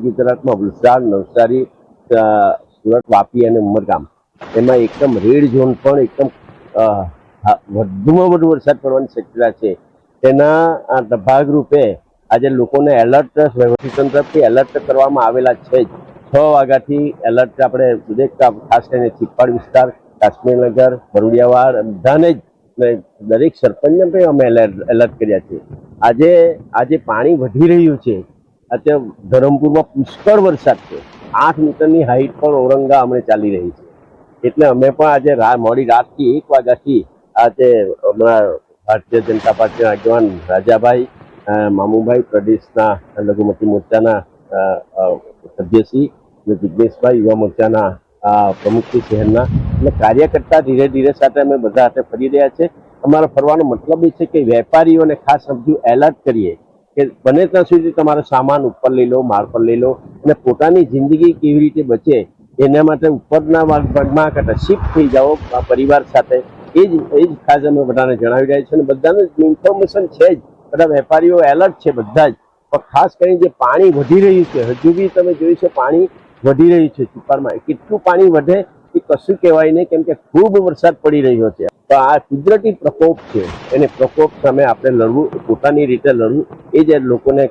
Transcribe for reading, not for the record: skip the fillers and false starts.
ગુજરાતમાં વલસાડ, નવસારી, સુરત, વાપી અને ઉમરગામ એમાં એકદમ રેડ ઝોન પણ એકદમ વધુમાં વધુ વરસાદ પડવાની શક્યતા છે. તેના ભાગરૂપે આજે લોકોને એલર્ટ વહીવટીતંત્રથી એલર્ટ કરવામાં આવેલા છે. 6 વાગ્યાથી એલર્ટ આપણે ખાસ કરીને ચિપ્પાડ વિસ્તાર, કાશ્મીરનગર, બરુડિયાવાડ બધાને જ દરેક સરપંચને પણ અમે એલર્ટ કર્યા છે. આજે પાણી વધી રહ્યું છે. અત્યારે ધરમપુરમાં પુષ્કળ વરસાદ છે. 8 મીટરની હાઈટ પર ઔરંગા અમને ચાલી રહી છે. એટલે અમે પણ આજે મોડી રાતથી 1 વાગ્યાથી આજે હમણાં ભારતીય જનતા પાર્ટીના આગેવાન રાજાભાઈ, મામુભાઈ, પ્રદેશના લઘુમતી મોરચાના સભ્યશ્રી અને જિજ્ઞેશભાઈ, યુવા મોરચાના પ્રમુખશ્રી શહેરના એટલે કાર્યકર્તા ધીરે ધીરે સાથે અમે બધા સાથે ફરી રહ્યા છે. અમારો ફરવાનો મતલબ એ છે કે વેપારીઓને ખાસ સમજુ એલર્ટ કરીએ કે બને ત્યાં સુધી તમારો સામાન ઉપર લઈ લો, માળ પર લઈ લો અને પોતાની જિંદગી કેવી રીતે બચે એના માટે ઉપરના ભાગમાં શિફ્ટ થઈ જાઓ પરિવાર સાથે. એ જ ખાસ અમે બધાને જણાવી રહ્યા છીએ અને બધાને ઇન્ફોર્મેશન છે જ. બધા વેપારીઓ એલર્ટ છે બધા જ. પણ ખાસ કરીને જે પાણી વધી રહ્યું છે, હજુ બી તમે જોયું છે પાણી વધી રહ્યું છે. ચિપ્પાડમાં કેટલું પાણી વધે એ કશું કહેવાય નહીં, કેમ કે ખૂબ વરસાદ પડી રહ્યો છે. તો આ કુદરતી પ્રકોપ છે, એને પ્રકોપ સામે આપણે લડવું, પોતાની રીતે લડવું, એ જ લોકોને